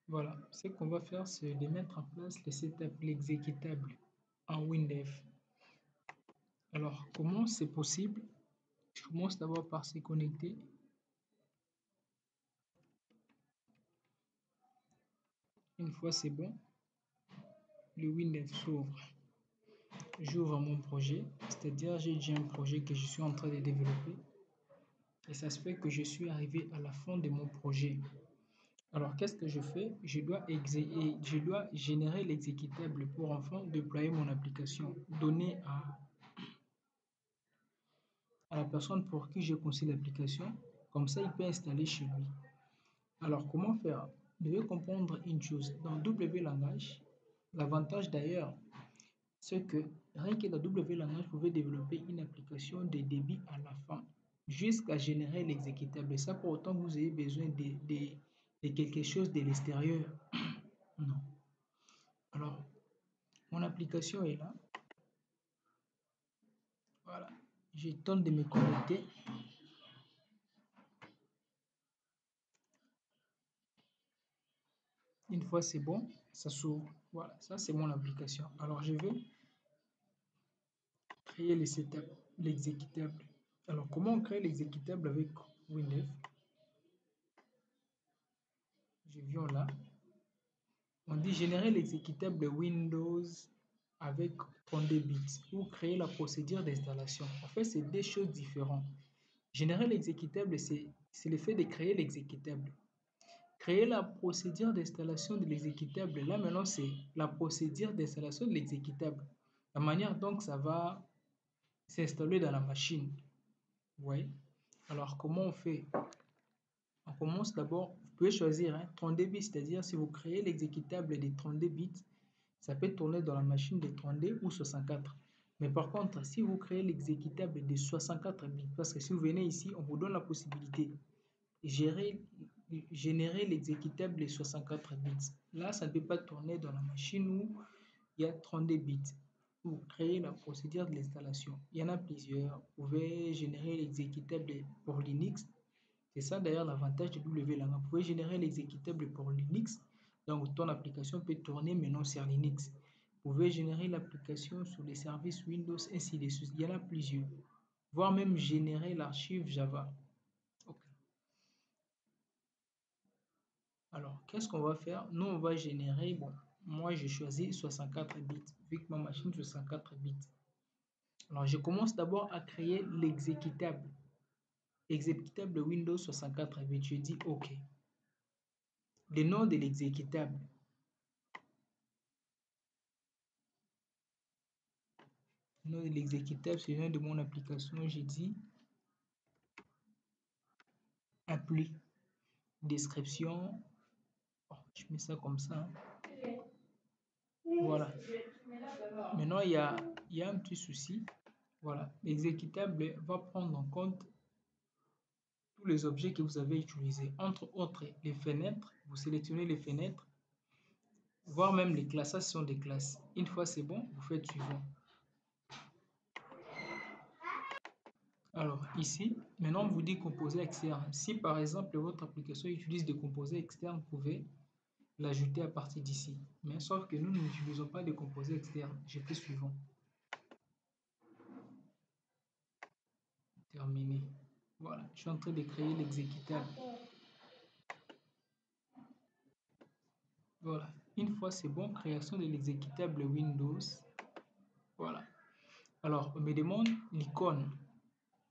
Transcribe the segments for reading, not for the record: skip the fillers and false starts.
Voilà, ce qu'on va faire, c'est de mettre en place le setup, l'exécutable en WinDev. Alors, comment c'est possible? Je commence d'abord par se connecter. Une fois c'est bon, le WinDev s'ouvre. J'ouvre mon projet, c'est-à-dire j'ai déjà un projet que je suis en train de développer et ça se fait que je suis arrivé à la fin de mon projet. Alors, qu'est-ce que je fais? Je dois générer l'exécutable pour enfin déployer mon application, donner à la personne pour qui j'ai conçu l'application, comme ça il peut installer chez lui. Alors, comment faire? Vous devez comprendre une chose, dans W langage, l'avantage d'ailleurs, c'est que rien que dans W langage, vous pouvez développer une application de débit à la fin, jusqu'à générer l'exécutable. Et ça, pour autant que vous ayez besoin de quelque chose de l'extérieur. Non. Alors, mon application est là. Voilà. Je tente de me connecter. Une fois c'est bon, ça s'ouvre. Voilà, ça c'est mon application. Alors, je vais créer le setup, l'exécutable. Alors, comment on crée l'exécutable avec Windows? Je viens là. On dit générer l'exécutable Windows avec 32 bits ou créer la procédure d'installation. En fait, c'est deux choses différentes. Générer l'exécutable, c'est le fait de créer l'exécutable. Créer la procédure d'installation de l'exécutable, là maintenant, c'est la procédure d'installation de l'exécutable. La manière dont ça va s'installer dans la machine. Oui. Alors, comment on fait? On commence d'abord, vous pouvez choisir 32 bits, c'est-à-dire si vous créez l'exécutable des 32 bits, ça peut tourner dans la machine de 32 ou 64. Mais par contre, si vous créez l'exécutable de 64 bits, parce que si vous venez ici, on vous donne la possibilité de générer l'exécutable de 64 bits. Là, ça ne peut pas tourner dans la machine où il y a 32 bits. Vous créez la procédure de l'installation. Il y en a plusieurs. Vous pouvez générer l'exécutable pour Linux. C'est ça d'ailleurs l'avantage de WLAN. Vous pouvez générer l'exécutable pour Linux. Donc ton application peut tourner maintenant sur Linux. Vous pouvez générer l'application sur les services Windows, ainsi de suite. Il y en a plusieurs. Voire même générer l'archive Java. Ok. Alors, qu'est-ce qu'on va faire? Nous, on va générer, bon, moi j'ai choisi 64 bits, vu que ma machine 64 bits. Alors, je commence d'abord à créer l'exécutable. Exécutable Windows 64 bits. Je dis OK. Le nom de l'exécutable. Le nom de l'exécutable, c'est le nom de mon application. J'ai dit appli. Description. Oh, je mets ça comme ça. Voilà. Maintenant, il y a un petit souci. Voilà. L'exécutable va prendre en compte tous les objets que vous avez utilisés. Entre autres, les fenêtres. Vous sélectionnez les fenêtres. Voire même les classes. Ça, ce sont des classes. Une fois c'est bon, vous faites suivant. Alors ici, maintenant on vous dit composé externe. Si par exemple votre application utilise des composés externes, vous pouvez l'ajouter à partir d'ici. Mais sauf que nous n'utilisons pas de composés externes. Je fais suivant. Terminé. Voilà, je suis en train de créer l'exécutable. Voilà, une fois c'est bon, création de l'exécutable Windows. Voilà. Alors, on me demande l'icône.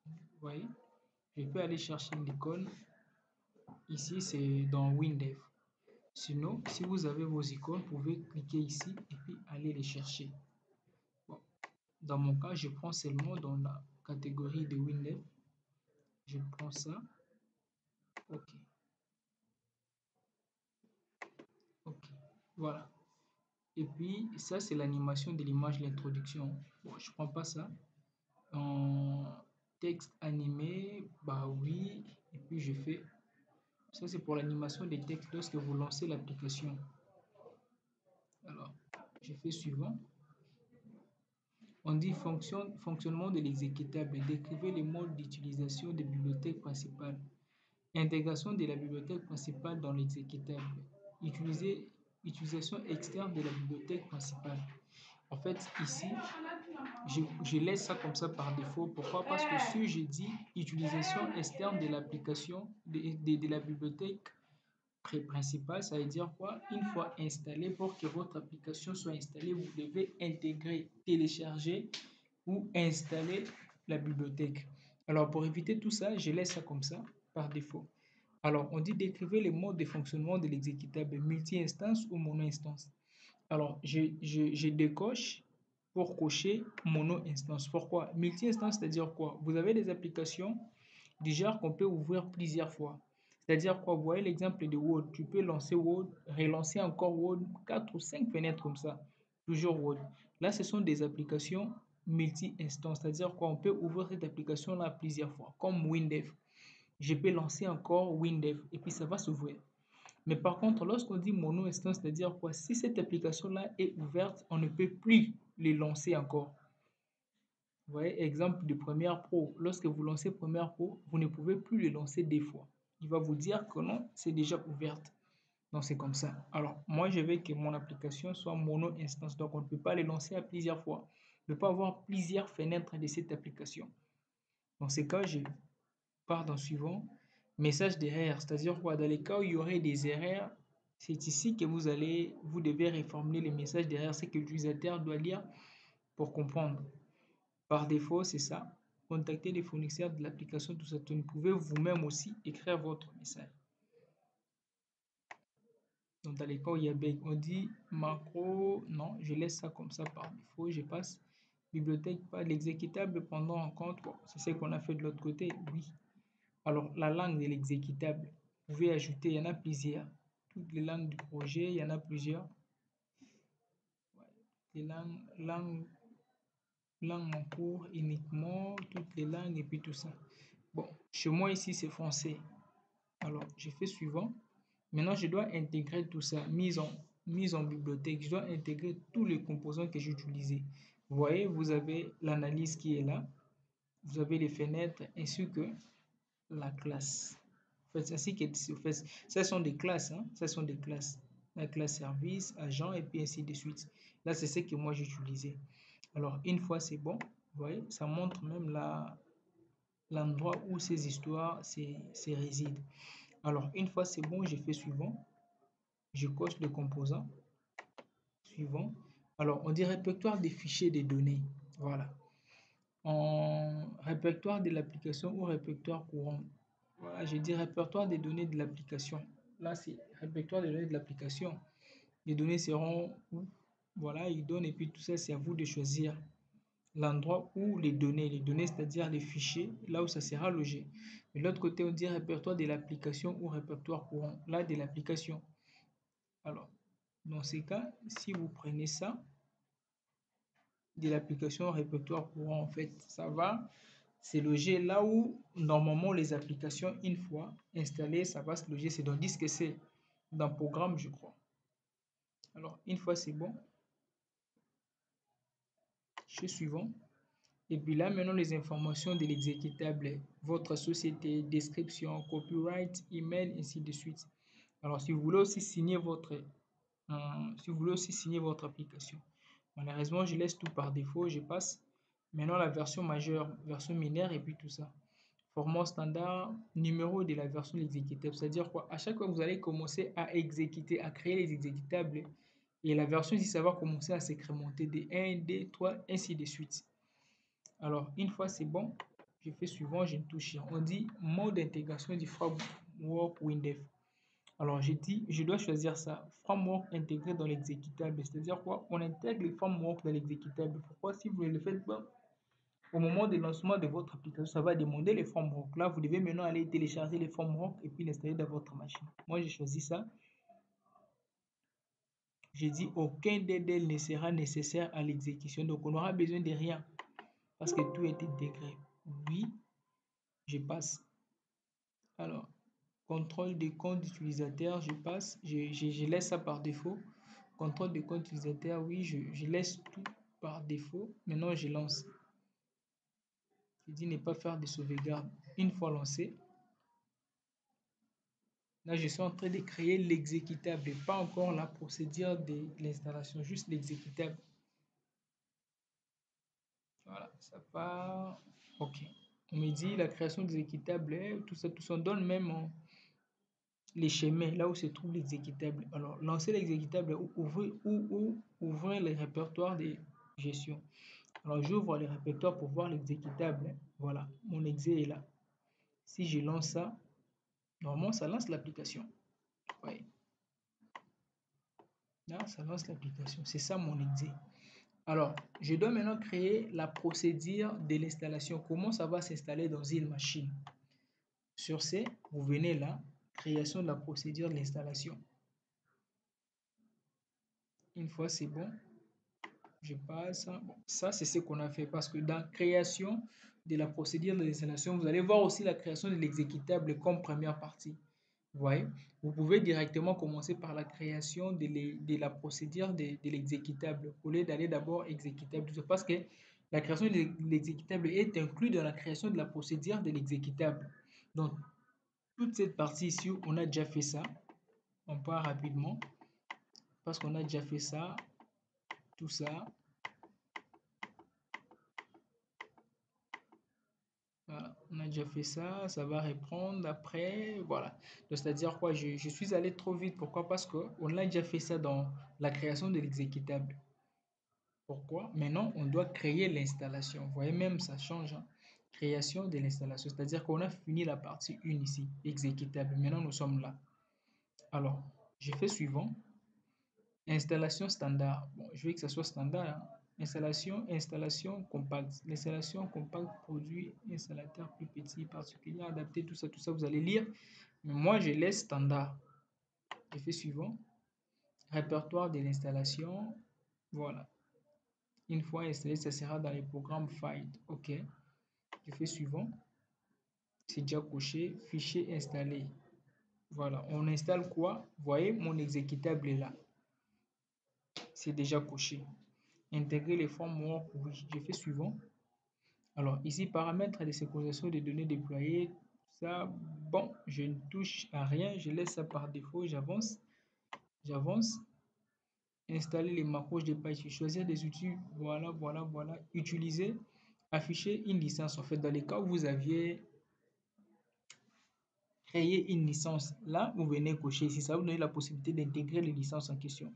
Vous voyez, je peux aller chercher l'icône. Ici, c'est dans Windev. Sinon, si vous avez vos icônes, vous pouvez cliquer ici et puis aller les chercher. Bon. Dans mon cas, je prends seulement dans la catégorie de Windev. Je prends ça. OK. OK. Voilà. Et puis, ça, c'est l'animation de l'image, l'introduction. Bon, je prends pas ça. En texte animé, bah oui. Et puis, je fais. Ça, c'est pour l'animation des textes lorsque vous lancez l'application. Alors, je fais suivant. On dit fonctionnement de l'exécutable. Décrivez les modes d'utilisation des bibliothèques principales. Intégration de la bibliothèque principale dans l'exécutable. Utiliser, utilisation externe de la bibliothèque principale. En fait, ici, je laisse ça comme ça par défaut. Pourquoi? Parce que si je dis utilisation externe de l'application de la bibliothèque principale, ça veut dire quoi? Une fois installé, pour que votre application soit installée, vous devez intégrer, télécharger ou installer la bibliothèque. Alors, pour éviter tout ça, je laisse ça comme ça par défaut. Alors, on dit décrivez les modes de fonctionnement de l'exécutable multi-instance ou mono-instance. Alors, je décoche pour cocher mono-instance. Pourquoi? Multi-instance, c'est-à-dire quoi? Vous avez des applications du genre qu'on peut ouvrir plusieurs fois. C'est-à-dire quoi? Vous voyez l'exemple de Word. Tu peux lancer Word, relancer encore Word, 4 ou 5 fenêtres comme ça. Toujours Word. Là, ce sont des applications multi-instance. C'est-à-dire quoi? On peut ouvrir cette application-là plusieurs fois, comme WinDev. Je peux lancer encore WinDev et puis ça va s'ouvrir. Mais par contre, lorsqu'on dit mono-instance, c'est-à-dire quoi? Si cette application-là est ouverte, on ne peut plus les lancer encore. Vous voyez, exemple de Premiere Pro. Lorsque vous lancez Premiere Pro, vous ne pouvez plus le lancer deux fois. Il va vous dire que non, c'est déjà ouverte. Donc c'est comme ça. Alors, moi, je veux que mon application soit mono-instance. Donc, on ne peut pas les lancer à plusieurs fois. On ne peut pas avoir plusieurs fenêtres de cette application. Dans ces cas, je pars dans le suivant. Message d'erreur, c'est-à-dire quoi? Dans les cas où il y aurait des erreurs, c'est ici que vous devez reformuler les messages d'erreur, ce que l'utilisateur doit lire pour comprendre. Par défaut, c'est ça. Contactez les fournisseurs de l'application, tout ça. Vous pouvez vous-même aussi écrire votre message. Donc, dans les cas où il y a bug, on dit macro, non, je laisse ça comme ça par défaut, je passe. Bibliothèque, pas l'exécutable pendant en compte. Bon, c'est ce qu'on a fait de l'autre côté, oui. Alors, la langue de l'exécutable, vous pouvez ajouter, il y en a plusieurs. Toutes les langues du projet, il y en a plusieurs. Ouais. Les langues en cours uniquement, toutes les langues et puis tout ça. Bon, chez moi ici, c'est français. Alors, je fais suivant. Maintenant, je dois intégrer tout ça, mise en bibliothèque. Je dois intégrer tous les composants que j'ai utilisés. Vous voyez, vous avez l'analyse qui est là. Vous avez les fenêtres ainsi que la classe. En fait, ainsi que, en fait, ce sont des classes. Hein? Ce sont des classes. La classe service, agent et puis ainsi de suite. Là, c'est ce que moi j'ai utilisé. Alors, une fois c'est bon, vous voyez, ça montre même l'endroit où ces histoires résident. Alors, une fois c'est bon, je fais suivant. Je coche le composant suivant. Alors, on dit répertoire des fichiers des données. Voilà. En répertoire de l'application ou répertoire courant. Voilà, j'ai dit répertoire des données de l'application. Là, c'est répertoire des données de l'application. Les données seront où? Voilà, il donne et puis tout ça, c'est à vous de choisir l'endroit où les données, c'est-à-dire les fichiers, là où ça sera logé. De l'autre côté, on dit répertoire de l'application ou répertoire courant. Là, de l'application. Alors, dans ces cas, si vous prenez ça, de l'application répertoire courant, en fait, ça va c'est logé là où normalement les applications, une fois installées, ça va se loger. C'est dans disque C, dans programme, je crois. Alors, une fois c'est bon, je suis suivant. Et puis là, maintenant, les informations de l'exécutable, votre société, description, copyright, email, ainsi de suite. Alors, si vous voulez aussi signer votre application. Malheureusement, je laisse tout par défaut, je passe. Maintenant, la version majeure, version mineure et puis tout ça. Format standard, numéro de la version de l'exécutable. C'est-à-dire quoi? À chaque fois que vous allez commencer à exécuter, à créer les exécutables, et la version ici, ça va commencer à s'incrémenter de 1, 2, 3, ainsi de suite. Alors, une fois c'est bon, je fais suivant, je ne touche rien. On dit mode d'intégration du framework WinDev. Alors, j'ai dit, je dois choisir ça. Framework intégré dans l'exécutable. C'est-à-dire quoi? On intègre le framework dans l'exécutable. Pourquoi? Si vous ne le faites pas, au moment du lancement de votre application, ça va demander les frameworks. Là, vous devez maintenant aller télécharger les frameworks et puis l'installer dans votre machine. Moi, j'ai choisi ça. J'ai dit aucun d'elles ne sera nécessaire à l'exécution. Donc, on n'aura besoin de rien parce que tout est intégré. Oui, je passe. Alors, contrôle des comptes utilisateurs, je passe. Je laisse ça par défaut. Contrôle des comptes utilisateurs, oui, je laisse tout par défaut. Maintenant, je lance. Je dis ne pas faire de sauvegarde. Une fois lancé, Là, je suis en train de créer l'exécutable et pas encore la procédure de l'installation, juste l'exécutable. Voilà, ça part. OK. On me dit la création d'exécutable, tout ça, on donne même les schémas, là où se trouve l'exécutable. Alors, lancer l'exécutable ou ouvrir les répertoires de gestion. Alors, j'ouvre les répertoires pour voir l'exécutable. Voilà, mon exé est là. Si je lance ça, normalement, ça lance l'application. Oui. Là, ça lance l'application. C'est ça mon exé. Alors, je dois maintenant créer la procédure de l'installation. Comment ça va s'installer dans une machine? Sur ce, vous venez là, création de la procédure de l'installation. Une fois c'est bon, je passe. Bon, ça, c'est ce qu'on a fait parce que dans création de la procédure de l'installation, vous allez voir aussi la création de l'exécutable comme première partie. Vous voyez, vous pouvez directement commencer par la création de la procédure de l'exécutable au lieu d'aller d'abord exécutable. Parce que la création de l'exécutable est inclue dans la création de la procédure de l'exécutable. Donc, toute cette partie ici, on a déjà fait ça. On part rapidement parce qu'on a déjà fait ça, tout ça. Voilà, on a déjà fait ça, ça va reprendre après, voilà. C'est-à-dire quoi, je suis allé trop vite. Pourquoi? Parce qu'on a déjà fait ça dans la création de l'exécutable. Pourquoi? Maintenant, on doit créer l'installation. Vous voyez, même ça change, hein. Création de l'installation, c'est-à-dire qu'on a fini la partie 1 ici, exécutable. Maintenant, nous sommes là. Alors, je fais suivant. Installation standard. Bon, je veux que ça soit standard, hein. Installation compacte. L'installation compacte produit installateur plus petit, particulier, adapté, tout ça, vous allez lire. Mais moi, je laisse standard. Je fais suivant. Répertoire de l'installation. Voilà. Une fois installé, ça sera dans les programmes Find. OK. Je fais suivant. C'est déjà coché. Fichier installé. Voilà. On installe quoi? Vous voyez, mon exécutable est là. C'est déjà coché. Intégrer les frameworks, oui. Je fais suivant. Alors, ici, paramètres de synchronisation des données déployées. Ça, bon, je ne touche à rien. Je laisse ça par défaut. J'avance. J'avance. Installer les macros de page. Choisir des outils. Voilà, voilà, voilà. Utiliser. Afficher une licence. En fait, dans les cas où vous aviez créé une licence, là, vous venez cocher ici. Ça vous donne la possibilité d'intégrer les licences en question.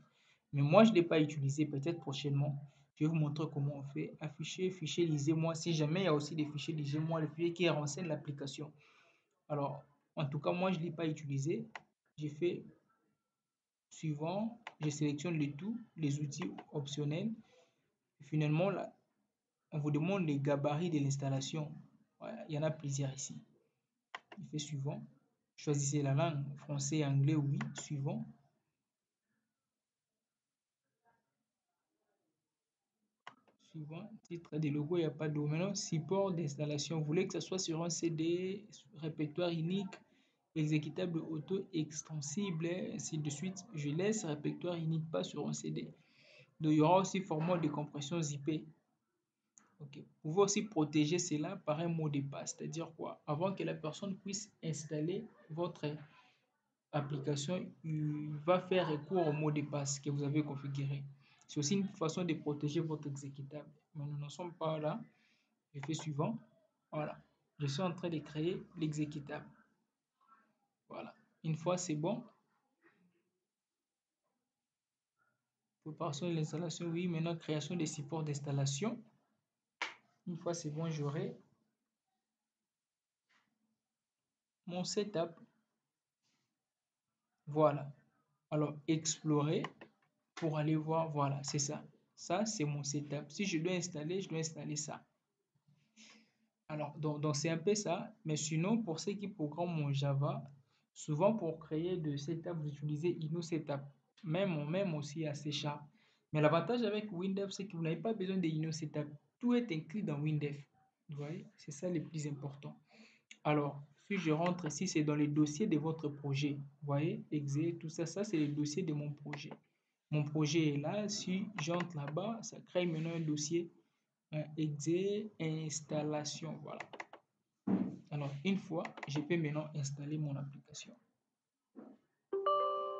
Mais moi, je ne l'ai pas utilisé. Peut-être prochainement, je vais vous montrer comment on fait. Afficher, fichier, lisez-moi. Si jamais il y a aussi des fichiers, lisez-moi, les fichiers qui renseignent l'application. Alors, en tout cas, moi, je ne l'ai pas utilisé. J'ai fait suivant. Je sélectionne le tout, les outils optionnels. Et finalement, là, on vous demande les gabarits de l'installation. Voilà, il y en a plusieurs ici. Je fais suivant. Choisissez la langue, français, anglais, oui. Suivant. Suivant. Titre des logos, il n'y a pas de maintenant. Support d'installation. Vous voulez que ce soit sur un CD, répertoire unique, exécutable auto-extensible, ainsi de suite. Je laisse répertoire unique, pas sur un CD. Donc, il y aura aussi format de compression zippé. Ok. Vous pouvez aussi protéger cela par un mot de passe. C'est-à-dire quoi? Avant que la personne puisse installer votre application, il va faire recours au mot de passe que vous avez configuré. C'est aussi une façon de protéger votre exécutable. Mais nous n'en sommes pas là. Je fais suivant. Voilà. Je suis en train de créer l'exécutable. Voilà. Une fois c'est bon. Préparation de l'installation, oui. Maintenant, création des supports d'installation. Une fois c'est bon, j'aurai mon setup. Voilà. Alors, explorer pour aller voir. Voilà, c'est ça. Ça, c'est mon setup. Si je dois installer ça. Alors, donc c'est un peu ça. Mais sinon, pour ceux qui programment en Java, souvent pour créer de setup, vous utilisez InnoSetup. Même aussi à C#. Mais l'avantage avec Windev, c'est que vous n'avez pas besoin de InnoSetup. Tout est inclus dans Windev. Vous voyez, c'est ça le plus important. Alors, si je rentre ici, c'est dans les dossiers de votre projet. Vous voyez, exe, tout ça, ça c'est les dossiers de mon projet. Mon projet est là. Si j'entre là-bas, ça crée maintenant un dossier exe installation. Voilà. Alors, une fois, je peux maintenant installer mon application.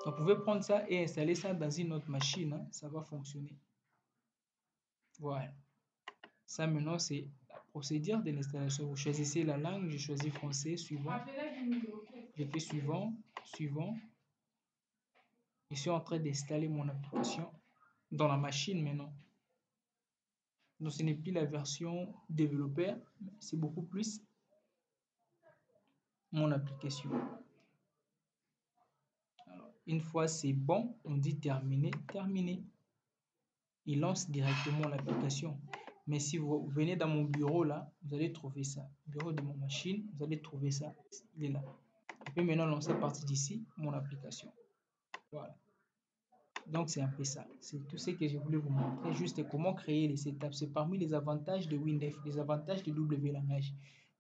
Vous pouvez prendre ça et installer ça dans une autre machine, hein, ça va fonctionner. Voilà. Ça maintenant, c'est la procédure de l'installation. Vous choisissez la langue, je choisis français, suivant. Je fais suivant, suivant. Je suis en train d'installer mon application dans la machine maintenant. Donc ce n'est plus la version développeur, c'est beaucoup plus mon application. Alors, une fois c'est bon, on dit terminer, terminer. Il lance directement l'application. Mais si vous venez dans mon bureau là, vous allez trouver ça. Bureau de mon machine, vous allez trouver ça. Il est là. Je peux maintenant lancer à partir d'ici mon application. Voilà. Donc c'est un peu ça. C'est tout ce que je voulais vous montrer. Juste comment créer les setups. C'est parmi les avantages de Windev, les avantages de W Langage.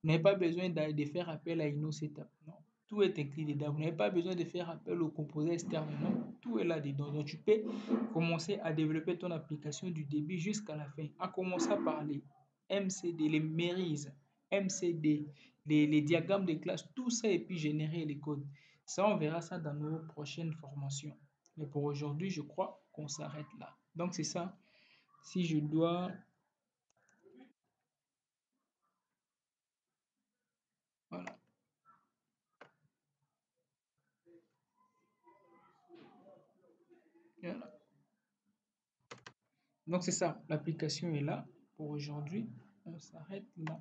Vous n'avez pas besoin de faire appel à une autre setup. Non. Tout est inclus dedans. Vous n'avez pas besoin de faire appel au composant externe. Non. Tout est là dedans. Donc tu peux commencer à développer ton application du début jusqu'à la fin. En commençant par les MCD, les Merise, MCD, les diagrammes de classe, tout ça et puis générer les codes. Ça, on verra ça dans nos prochaines formations. Mais pour aujourd'hui, je crois qu'on s'arrête là. Donc c'est ça. Si je dois... Voilà. Voilà. Donc c'est ça. L'application est là. Pour aujourd'hui, on s'arrête là.